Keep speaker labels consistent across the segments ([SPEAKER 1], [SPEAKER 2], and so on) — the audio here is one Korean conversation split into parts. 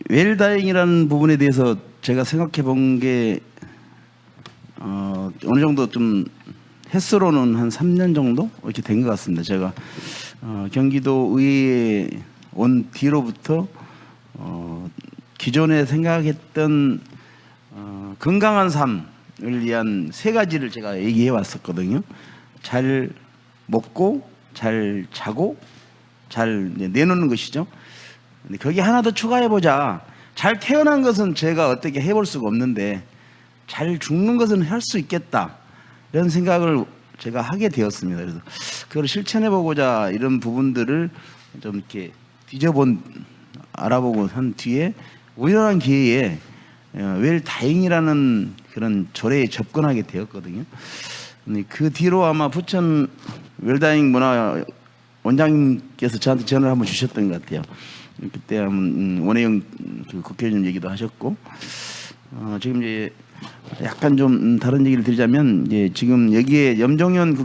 [SPEAKER 1] 웰다잉이라는 부분에 대해서 제가 생각해 본 게 어느 정도 좀 횟수로는 한 3년 정도 이렇게 된 것 같습니다. 제가 경기도 의회에 온 뒤로부터 기존에 생각했던 건강한 삶을 위한 세 가지를 제가 얘기해 왔었거든요. 잘 먹고 잘 자고 잘 내놓는 것이죠. 근데 거기 하나 더 추가해 보자. 잘 태어난 것은 제가 어떻게 해볼 수가 없는데 잘 죽는 것은 할 수 있겠다, 이런 생각을 제가 하게 되었습니다. 그래서 그걸 실천해 보고자 이런 부분들을 좀 이렇게 알아보고 한 뒤에 우연한 기회에 웰다잉이라는 그런 조례에 접근하게 되었거든요. 그 뒤로 아마 부천 웰다잉 문화 원장님께서 저한테 전화를 한번 주셨던 것 같아요. 그때 원혜영 국회의원 얘기도 하셨고, 지금 이제 약간 좀 다른 얘기를 드리자면, 이제 지금 여기에 염종현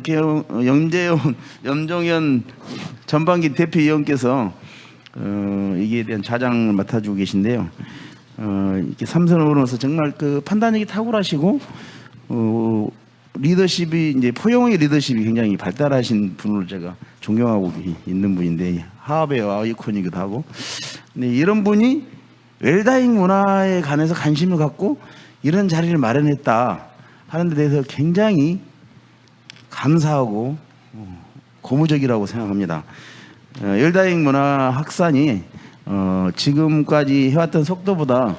[SPEAKER 1] 전반기 대표위원께서 이기에 대한 자장을 맡아주고 계신데요. 이렇게 삼선 의원으로서 정말 그 판단력이 탁월하시고, 리더십이 이제 포용의 리더십이 굉장히 발달하신 분으로 제가 존경하고 있는 분인데, 하업의 아이콘이기도 하고, 근데 이런 분이 웰다잉 문화에 관해서 관심을 갖고 이런 자리를 마련했다 하는 데 대해서 굉장히 감사하고 고무적이라고 생각합니다. 웰다잉 문화 확산이 지금까지 해왔던 속도보다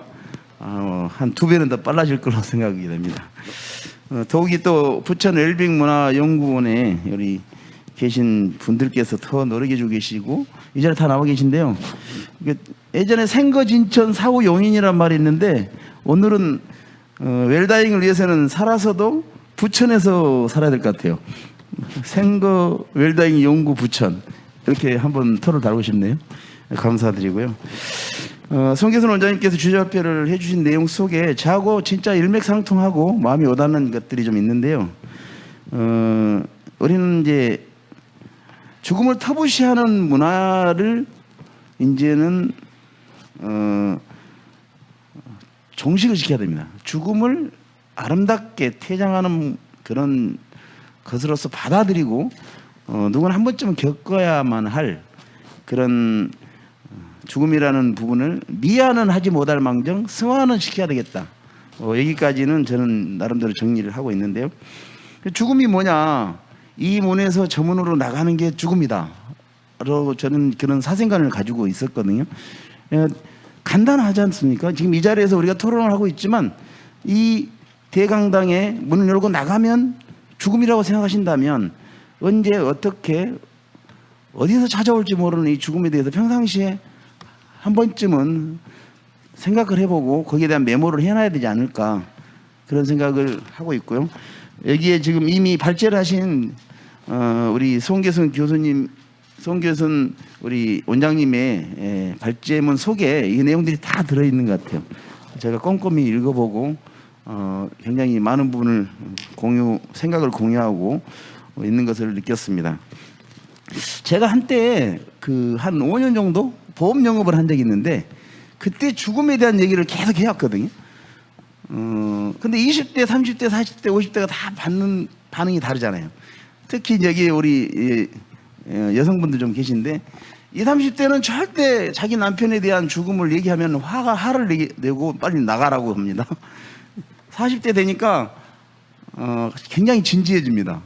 [SPEAKER 1] 한 2배는 더 빨라질 걸로 생각이 됩니다. 더욱이 또 부천 웰빙 문화연구원에 여기 계신 분들께서 더 노력해 주고 계시고 이 자리에 다 나와 계신데요. 예전에 생거진천 사후용인이란 말이 있는데, 오늘은 웰다잉을 위해서는 살아서도 부천에서 살아야 될 것 같아요. 생거 웰다잉 연구 부천, 이렇게 한번 터를 달고 싶네요. 감사드리고요. 송계순 원장님께서 주제발표를 해주신 내용 속에 저하고 진짜 일맥상통하고 마음이 와닿는 것들이 좀 있는데요. 우리는 이제 죽음을 터부시하는 문화를 이제는 종식을 시켜야 됩니다. 죽음을 아름답게 퇴장하는 그런 것으로서 받아들이고 누구나 한 번쯤은 겪어야만 할 그런 죽음이라는 부분을 미안은 하지 못할 망정 승화는 시켜야 되겠다. 여기까지는 저는 나름대로 정리를 하고 있는데요. 죽음이 뭐냐, 이 문에서 저 문으로 나가는 게 죽음이다 라고 저는 그런 사생관을 가지고 있었거든요. 간단하지 않습니까? 지금 이 자리에서 우리가 토론을 하고 있지만 이 대강당에 문을 열고 나가면 죽음이라고 생각하신다면 언제 어떻게 어디서 찾아올지 모르는 이 죽음에 대해서 평상시에 한 번쯤은 생각을 해보고 거기에 대한 메모를 해놔야 되지 않을까, 그런 생각을 하고 있고요. 여기에 지금 이미 발제를 하신 우리 송계순 우리 원장님의 발제문 속에 이 내용들이 다 들어있는 것 같아요. 제가 꼼꼼히 읽어보고 굉장히 많은 부분을 생각을 공유하고 있는 것을 느꼈습니다. 제가 한때 한 5년 정도 보험 영업을 한 적이 있는데, 그때 죽음에 대한 얘기를 계속 해왔거든요. 근데 20대, 30대, 40대, 50대가 다 받는 반응이 다르잖아요. 특히 여기 우리 여성분들 좀 계신데, 20, 30대는 절대 자기 남편에 대한 죽음을 얘기하면 화를 내고 빨리 나가라고 합니다. 40대 되니까 굉장히 진지해집니다.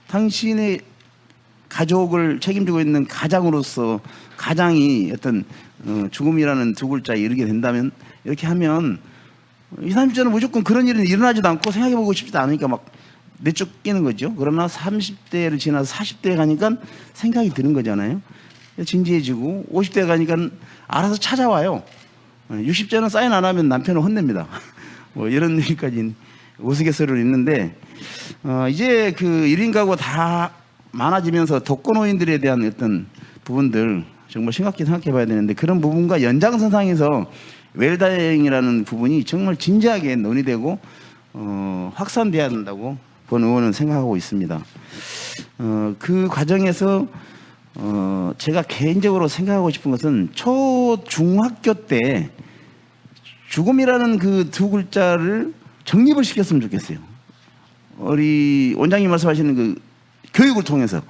[SPEAKER 1] 당신의 가족을 책임지고 있는 가장으로서 가장이 어떤 죽음이라는 두 글자에 이르게 된다면, 이렇게 하면 20, 30대는 무조건 그런 일은 일어나지도 않고 생각해보고 싶지도 않으니까 막 내쫓기는 거죠. 그러나 30대를 지나서 40대에 가니까 생각이 드는 거잖아요. 진지해지고 50대에 가니까 알아서 찾아와요. 60대는 사인 안 하면 남편을 혼냅니다. 뭐 이런 얘기까지 우스갯소리로 있는데, 이제 그 1인 가구 다 많아지면서 독거노인들에 대한 어떤 부분들 정말 심각히 생각해 봐야 되는데, 그런 부분과 연장선상에서 웰다잉이라는 부분이 정말 진지하게 논의되고 확산돼야 한다고 본 의원은 생각하고 있습니다. 그 과정에서 제가 개인적으로 생각하고 싶은 것은 초중학교 때 죽음이라는 그 두 글자를 정립을 시켰으면 좋겠어요. 우리 원장님 말씀하시는 그 교육을 통해서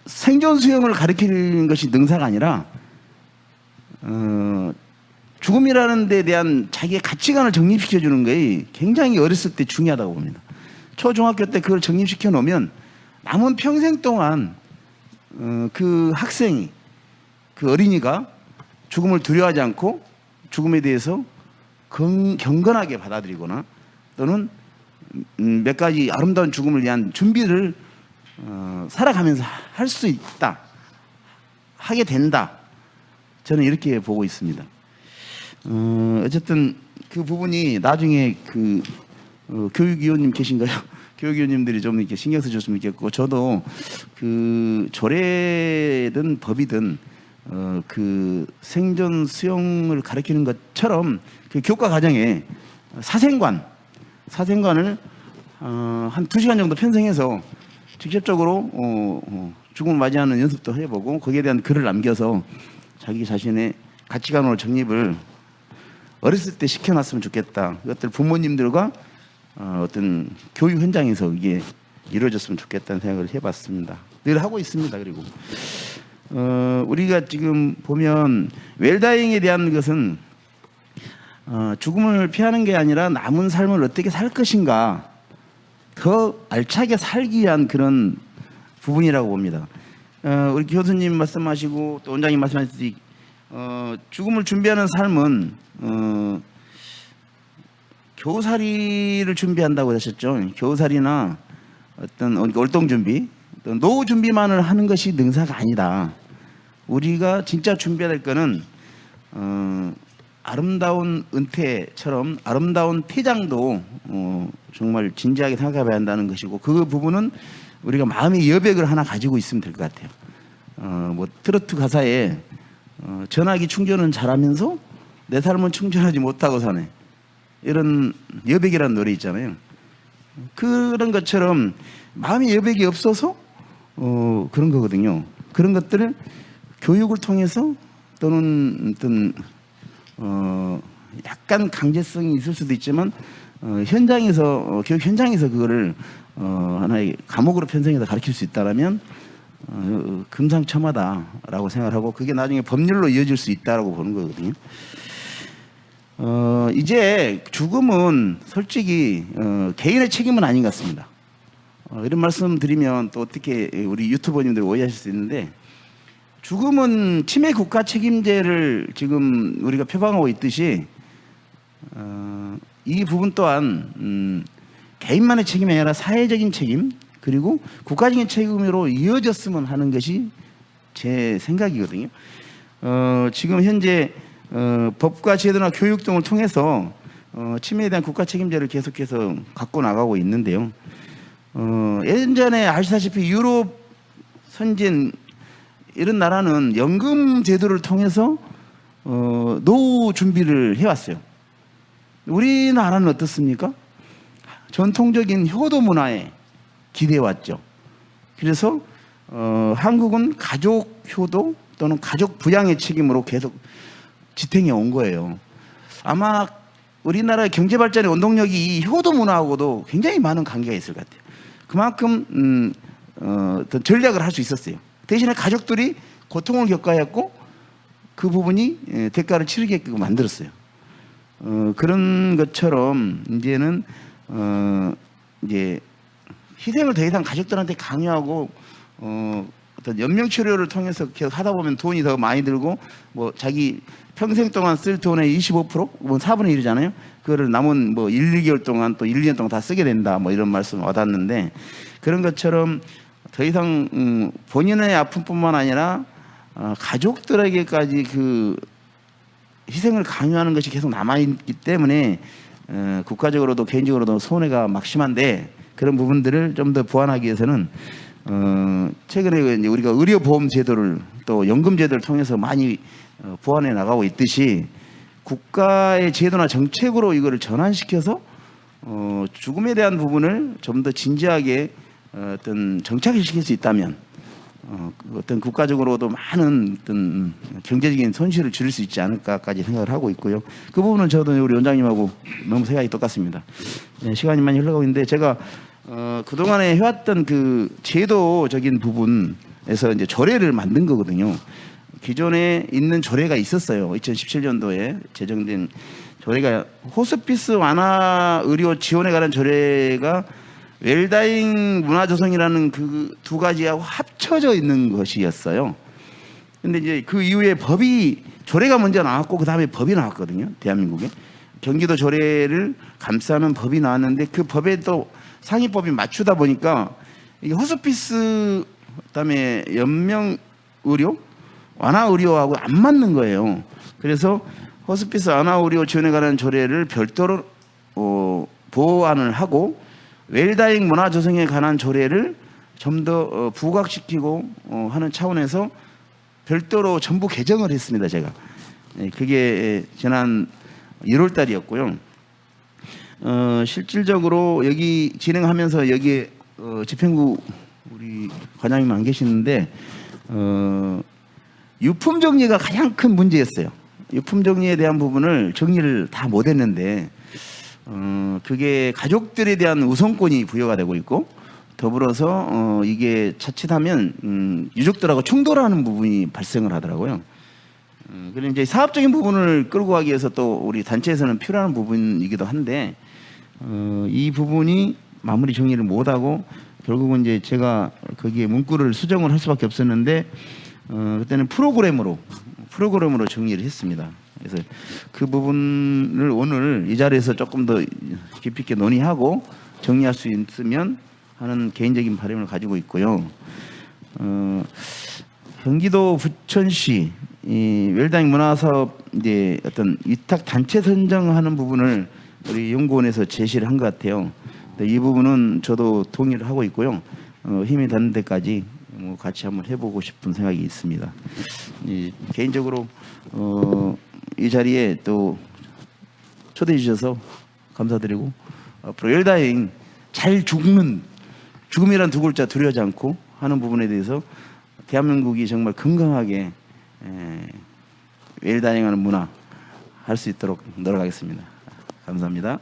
[SPEAKER 1] 생존 수용을 가르치는 것이 능사가 아니라 죽음이라는 데 대한 자기의 가치관을 정립시켜 주는 것이 굉장히 어렸을 때 중요하다고 봅니다. 초중학교 때 그걸 정립시켜 놓으면 남은 평생 동안 그 학생이, 그 어린이가 죽음을 두려워하지 않고 죽음에 대해서 경건하게 받아들이거나 또는 몇 가지 아름다운 죽음을 위한 준비를 살아가면서 할 수 있다, 하게 된다. 저는 이렇게 보고 있습니다. 어쨌든 그 부분이 나중에 그 교육위원님 계신가요? 교육위원님들이 좀 이렇게 신경 써줬으면 좋겠고, 저도 그 조례든 법이든 그 생존 수용을 가르치는 것처럼 그 교과 과정에 사생관을 한 2시간 정도 편성해서 직접적으로 죽음을 맞이하는 연습도 해보고 거기에 대한 글을 남겨서 자기 자신의 가치관으로 정립을 어렸을 때 시켜놨으면 좋겠다. 이것들 부모님들과 어떤 교육 현장에서 이게 이루어졌으면 좋겠다는 생각을 해봤습니다. 늘 하고 있습니다. 그리고 우리가 지금 보면 웰다잉에 대한 것은 죽음을 피하는 게 아니라 남은 삶을 어떻게 살 것인가, 더 알차게 살기 위한 그런 부분이라고 봅니다. 우리 교수님 말씀하시고 또 원장님 말씀하셨듯이 죽음을 준비하는 삶은 겨우살이를 준비한다고 하셨죠. 겨우살이나 어떤 월동 준비, 노후 준비만을 하는 것이 능사가 아니다. 우리가 진짜 준비해야 될 거는 아름다운 은퇴처럼 아름다운 퇴장도 정말 진지하게 생각해봐야 한다는 것이고, 그 부분은 우리가 마음의 여백을 하나 가지고 있으면 될 것 같아요. 뭐 트로트 가사에 전화기 충전은 잘하면서 내 삶은 충전하지 못하고 사네, 이런 여백이라는 노래 있잖아요. 그런 것처럼 마음의 여백이 없어서 그런 거거든요. 그런 것들을 교육을 통해서 또는 어떤 약간 강제성이 있을 수도 있지만 현장에서 교육 현장에서 그거를 하나의 과목으로 편성해서 가르칠 수 있다라면 금상첨화다라고 생각을 하고, 그게 나중에 법률로 이어질 수 있다라고 보는 거거든요. 이제 죽음은 솔직히 개인의 책임은 아닌 것 같습니다. 이런 말씀 드리면 또 어떻게 우리 유튜버님들 오해하실 수 있는데, 죽음은 치매 국가 책임제를 지금 우리가 표방하고 있듯이 이 부분 또한 개인만의 책임이 아니라 사회적인 책임, 그리고 국가적인 책임으로 이어졌으면 하는 것이 제 생각이거든요. 지금 현재 법과 제도나 교육 등을 통해서 치매에 대한 국가 책임제를 계속해서 갖고 나가고 있는데요. 예전에 아시다시피 유럽 선진 이런 나라는 연금 제도를 통해서 노후 준비를 해왔어요. 우리나라는 어떻습니까? 전통적인 효도 문화에 기대해왔죠. 그래서 한국은 가족 효도 또는 가족 부양의 책임으로 계속 지탱해 온 거예요. 아마 우리나라의 경제 발전의 원동력이 이 효도 문화하고도 굉장히 많은 관계가 있을 것 같아요. 그만큼 어떤 전략을 할 수 있었어요. 대신에 가족들이 고통을 겪어야 했고 그 부분이 대가를 치르게끔 만들었어요. 그런 것처럼 이제는 이제 희생을 더 이상 가족들한테 강요하고 어떤 연명 치료를 통해서 계속 하다 보면 돈이 더 많이 들고, 뭐 자기 평생 동안 쓸 돈의 25%, 뭐 4분의 1이잖아요. 그거를 남은 뭐 1, 2개월 동안 또 1, 2년 동안 다 쓰게 된다, 뭐 이런 말씀 와닿는데, 그런 것처럼 더 이상 본인의 아픔뿐만 아니라 가족들에게까지 그 희생을 강요하는 것이 계속 남아있기 때문에 국가적으로도 개인적으로도 손해가 막심한데, 그런 부분들을 좀 더 보완하기 위해서는 최근에 이제 우리가 의료보험 제도를 또 연금 제도를 통해서 많이 보완해 나가고 있듯이 국가의 제도나 정책으로 이거를 전환시켜서 죽음에 대한 부분을 좀 더 진지하게 어떤 정착시킬 수 있다면 어떤 국가적으로도 많은 어떤 경제적인 손실을 줄일 수 있지 않을까까지 생각을 하고 있고요. 그 부분은 저도 우리 원장님하고 너무 생각이 똑같습니다. 네, 시간이 많이 흘러가고 있는데 제가 그동안에 해왔던 그 제도적인 부분에서 이제 조례를 만든 거거든요. 기존에 있는 조례가 있었어요. 2017년도에 제정된 조례가 호스피스 완화 의료 지원에 관한 조례가 웰다잉 문화조성이라는 그 두 가지하고 합쳐져 있는 것이었어요. 근데 이제 그 이후에 법이 조례가 먼저 나왔고 그 다음에 법이 나왔거든요. 대한민국에 경기도 조례를 감싸는 법이 나왔는데 그 법에 또 상위법이 맞추다 보니까 이게 호스피스 그다음에 연명 의료 완화 의료하고 안 맞는 거예요. 그래서 호스피스 완화 의료 지원에 관한 조례를 별도로 보완을 하고 웰다잉 문화 조성에 관한 조례를 좀 더 부각시키고 하는 차원에서 별도로 전부 개정을 했습니다. 제가 그게 지난 1월 달이었고요. 실질적으로 여기 진행하면서 여기에 집행부 우리 과장님 안 계시는데 유품 정리가 가장 큰 문제였어요. 유품 정리에 대한 부분을 정리를 다 못했는데 그게 가족들에 대한 우선권이 부여가 되고 있고 더불어서 이게 자칫하면 유족들하고 충돌하는 부분이 발생을 하더라고요. 그리고 이제 사업적인 부분을 끌고 가기 위해서 또 우리 단체에서는 필요한 부분이기도 한데 이 부분이 마무리 정리를 못하고 결국은 이제 제가 거기에 문구를 수정을 할 수밖에 없었는데 그때는 프로그램으로 정리를 했습니다. 그래서 그 부분을 오늘 이 자리에서 조금 더 깊이 있게 논의하고 정리할 수 있으면 하는 개인적인 바람을 가지고 있고요. 경기도 부천시 이 웰다잉 문화사업 이제 어떤 위탁 단체 선정하는 부분을 우리 연구원에서 제시를 한 것 같아요. 이 부분은 저도 동의를 하고 있고요. 힘이 닿는 데까지 뭐 같이 한번 해보고 싶은 생각이 있습니다. 개인적으로 이 자리에 또 초대해 주셔서 감사드리고 앞으로 웰다잉 잘 죽음이란 두 글자 두려워하지 않고 하는 부분에 대해서 대한민국이 정말 건강하게 웰다잉하는 문화 할 수 있도록 노력하겠습니다. 감사합니다.